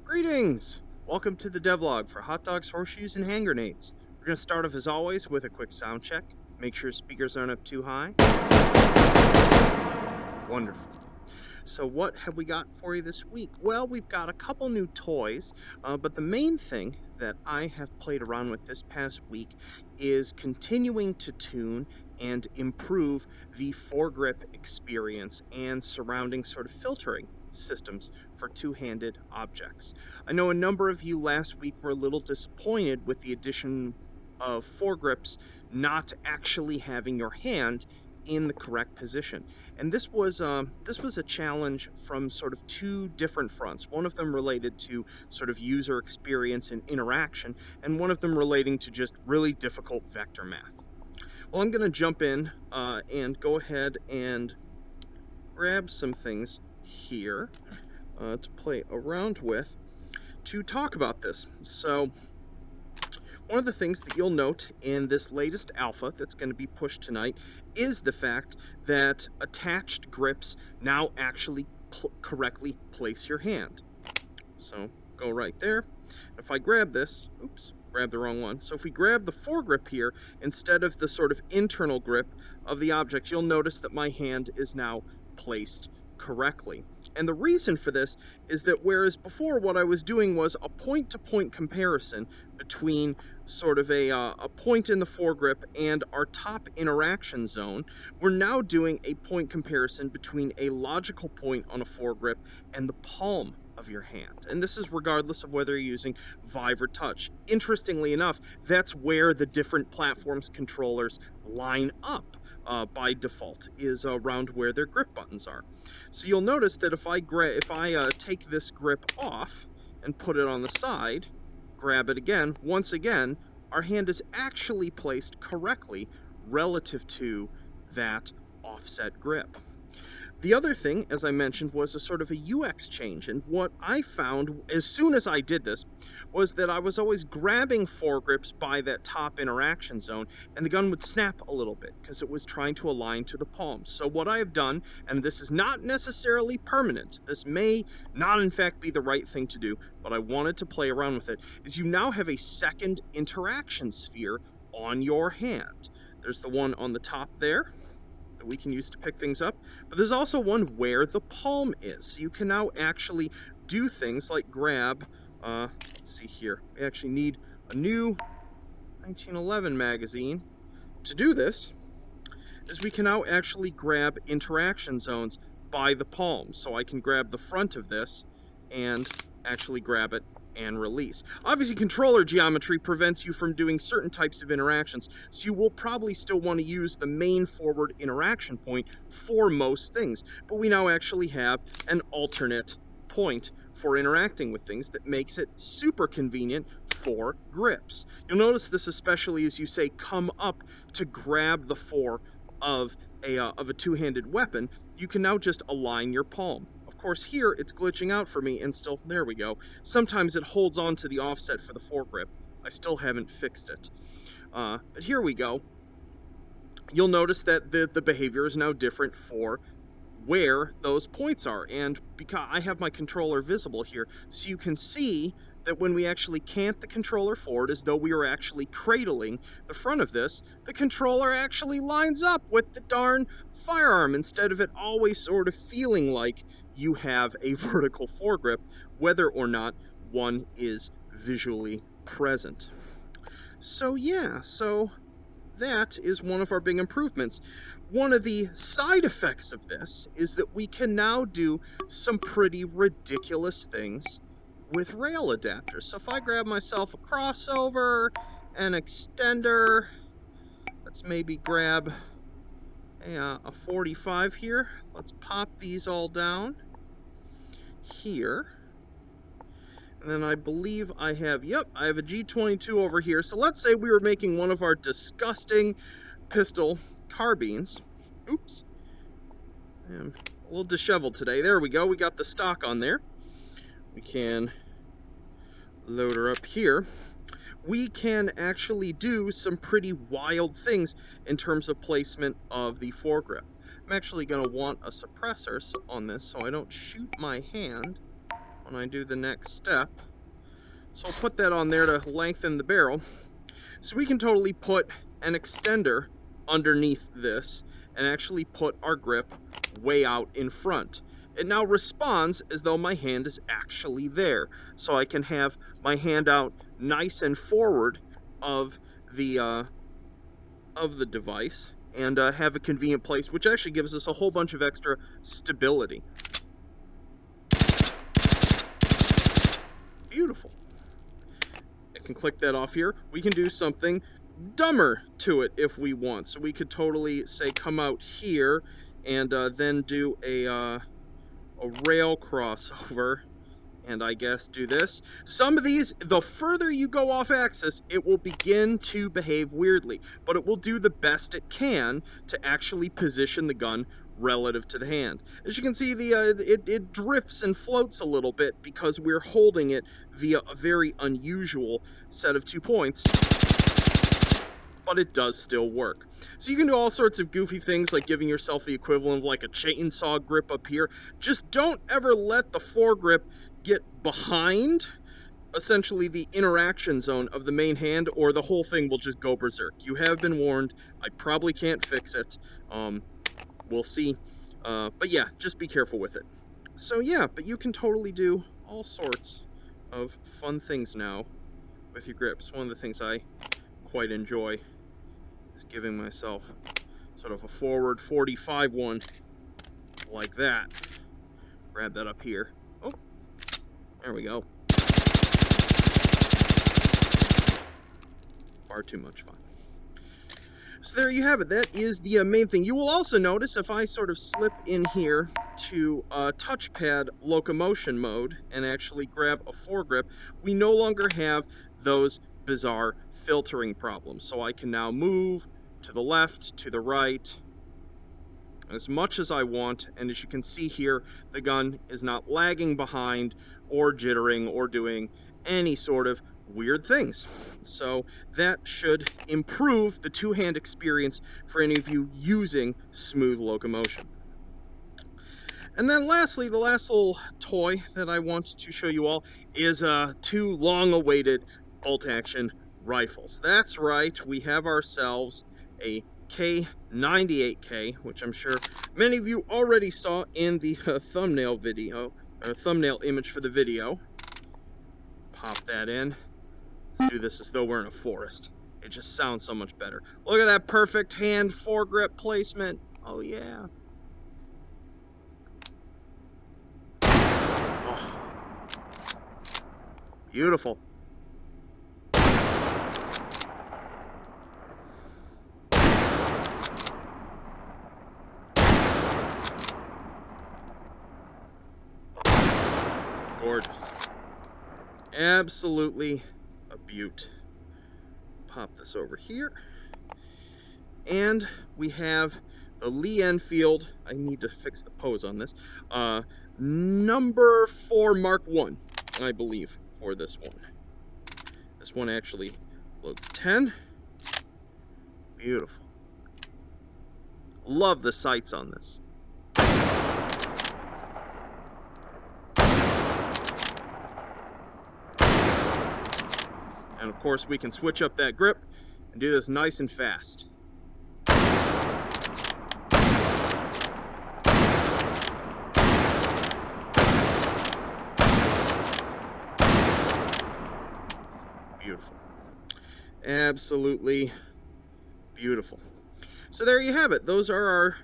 Greetings! Welcome to the Devlog for hot dogs, horseshoes, and hand grenades. We're going to start off as always with a quick sound check. Make sure speakers aren't up too high. Wonderful. So what have we got for you this week? Well, we've got a couple new toys, but the main thing that I have played around with this past week is continuing to tune and improve the foregrip experience and surrounding sort of filtering systems for two-handed objects. I know a number of you last week were a little disappointed with the addition of foregrips not actually having your hand in the correct position. And this was a challenge from sort of two different fronts. One of them related to sort of user experience and interaction, and one of them relating to just really difficult vector math. Well, I'm going to jump in and go ahead and grab some things here to play around with to talk about this. So one of the things that you'll note in this latest alpha that's going to be pushed tonight is the fact that attached grips now actually correctly place your hand. So go right there. If I grab this, grab the wrong one. So if we grab the foregrip here, instead of the sort of internal grip of the object, you'll notice that my hand is now placed correctly. And the reason for this is that whereas before what I was doing was a point-to-point comparison between sort of a point in the foregrip and our top interaction zone, we're now doing a point comparison between a logical point on a foregrip and the palm of your hand. And this is regardless of whether you're using Vive or Touch. Interestingly enough, that's where the different platforms controllers line up. By default is around where their grip buttons are. So you'll notice that if I take this grip off and put it on the side, grab it again, once again, our hand is actually placed correctly relative to that offset grip. The other thing, as I mentioned, was a sort of a UX change, and what I found as soon as I did this was that I was always grabbing foregrips by that top interaction zone, and the gun would snap a little bit because it was trying to align to the palm. So what I have done, and this is not necessarily permanent, this may not in fact be the right thing to do, but I wanted to play around with it, is you now have a second interaction sphere on your hand. There's the one on the top there that we can use to pick things up, but there's also one where the palm is. So you can now actually do things like grab, let's see here, we actually need a new 1911 magazine. To do this, is we can now actually grab interaction zones by the palm. So I can grab the front of this and actually grab it and release. Obviously, controller geometry prevents you from doing certain types of interactions, so you will probably still want to use the main forward interaction point for most things, but we now actually have an alternate point for interacting with things that makes it super convenient for grips. You'll notice this especially as you say come up to grab the fore of a two-handed weapon. You can now just align your palm. Of course, here it's glitching out for me, and still, there we go. Sometimes it holds on to the offset for the foregrip. I still haven't fixed it. But here we go. You'll notice that the behavior is now different for where those points are. And because I have my controller visible here, so you can see that when we actually cant the controller forward as though we were actually cradling the front of this, the controller actually lines up with the darn firearm instead of it always sort of feeling like you have a vertical foregrip, whether or not one is visually present. So yeah, so that is one of our big improvements. One of the side effects of this is that we can now do some pretty ridiculous things with rail adapters. So if I grab myself a crossover, an extender, let's maybe grab a 45 here. Let's pop these all down here. And then I believe I have a G22 over here. So let's say we were making one of our disgusting pistol carbines. Oops. I'm a little disheveled today. There we go. We got the stock on there. We can load her up here. We can actually do some pretty wild things in terms of placement of the foregrip. I'm actually going to want a suppressor on this so I don't shoot my hand on when I do the next step. So I'll put that on there to lengthen the barrel. So we can totally put an extender underneath this and actually put our grip way out in front. It now responds as though my hand is actually there. So I can have my hand out nice and forward of the device and have a convenient place, which actually gives us a whole bunch of extra stability. Beautiful. I can click that off here. We can do something dumber to it if we want. So we could totally say come out here and then do a rail crossover, and I guess do this. Some of these, the further you go off axis, it will begin to behave weirdly, but it will do the best it can to actually position the gun relative to the hand. As you can see, it drifts and floats a little bit because we're holding it via a very unusual set of 2 points, but it does still work. So you can do all sorts of goofy things like giving yourself the equivalent of like a chainsaw grip up here. Just don't ever let the foregrip get behind essentially the interaction zone of the main hand, or the whole thing will just go berserk. You have been warned. I probably can't fix it. We'll see. But yeah, just be careful with it. So yeah, but you can totally do all sorts of fun things now with your grips. One of the things I quite enjoy is giving myself sort of a forward 45 one like that. Grab that up here. Oh, there we go. Far too much fun. So there you have it. That is the main thing. You will also notice if I sort of slip in here to touchpad locomotion mode and actually grab a foregrip, we no longer have those bizarre filtering problems. So I can now move to the left, to the right, as much as I want, and as you can see here, the gun is not lagging behind or jittering or doing any sort of weird things. So that should improve the two-hand experience for any of you using smooth locomotion. And then lastly, the last little toy that I want to show you all is 2 long-awaited bolt-action rifles. That's right, we have ourselves a K98k, which I'm sure many of you already saw in the thumbnail video, or thumbnail image for the video. Pop that in. Let's do this as though we're in a forest. It just sounds so much better. Look at that perfect hand foregrip placement. Oh yeah. Oh. Beautiful. Gorgeous. Absolutely a beaut. Pop this over here. And we have the Lee Enfield. I need to fix the pose on this. Number 4 Mark 1, I believe, for this one. This one actually loads 10. Beautiful. Love the sights on this. And of course, we can switch up that grip and do this nice and fast. Beautiful. Absolutely beautiful. So there you have it. Those are our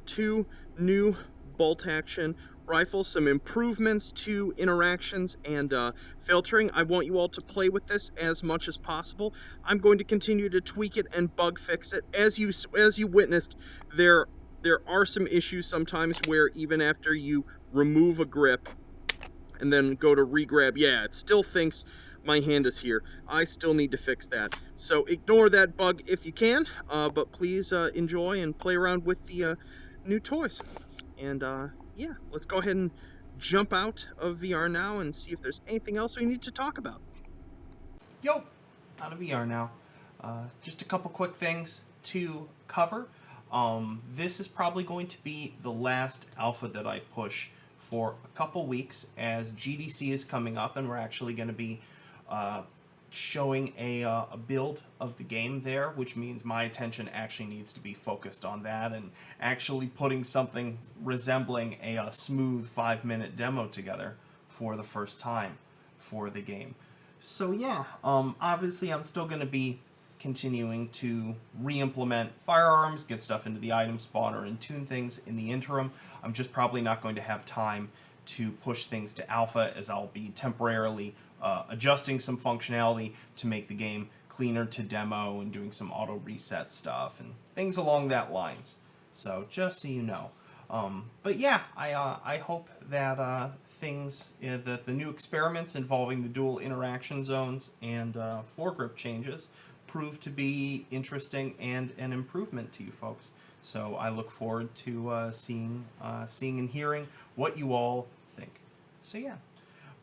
2 new bolt-action rifles, some improvements to interactions and filtering. I want you all to play with this as much as possible. I'm going to continue to tweak it and bug fix it. As you witnessed, there are some issues sometimes where even after you remove a grip and then go to re-grab, yeah, it still thinks my hand is here. I still need to fix that. So ignore that bug if you can, but please enjoy and play around with the new toys. And yeah, let's go ahead and jump out of VR now and see if there's anything else we need to talk about. Yo, out of VR now. Just a couple quick things to cover. This is probably going to be the last alpha that I push for a couple weeks as GDC is coming up, and we're actually going to be showing a build of the game there, which means my attention actually needs to be focused on that and actually putting something resembling a smooth 5-minute demo together for the first time for the game. So yeah, obviously I'm still going to be continuing to re-implement firearms, get stuff into the item spawner, and tune things in the interim. I'm just probably not going to have time to push things to alpha, as I'll be temporarily adjusting some functionality to make the game cleaner to demo and doing some auto reset stuff and things along that lines. So just so you know. But yeah, I hope that that the new experiments involving the dual interaction zones and foregrip changes prove to be interesting and an improvement to you folks. So I look forward to seeing and hearing what you all think. So yeah,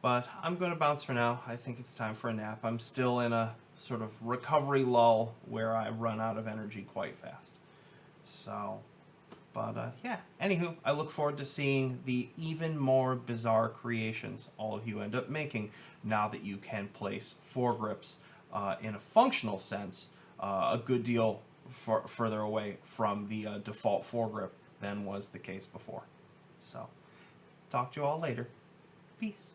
but I'm going to bounce for now. I think it's time for a nap. I'm still in a sort of recovery lull where I run out of energy quite fast. So, but yeah, anywho, I look forward to seeing the even more bizarre creations all of you end up making now that you can place foregrips in a functional sense a good deal further away from the default foregrip than was the case before. So, talk to you all later. Peace.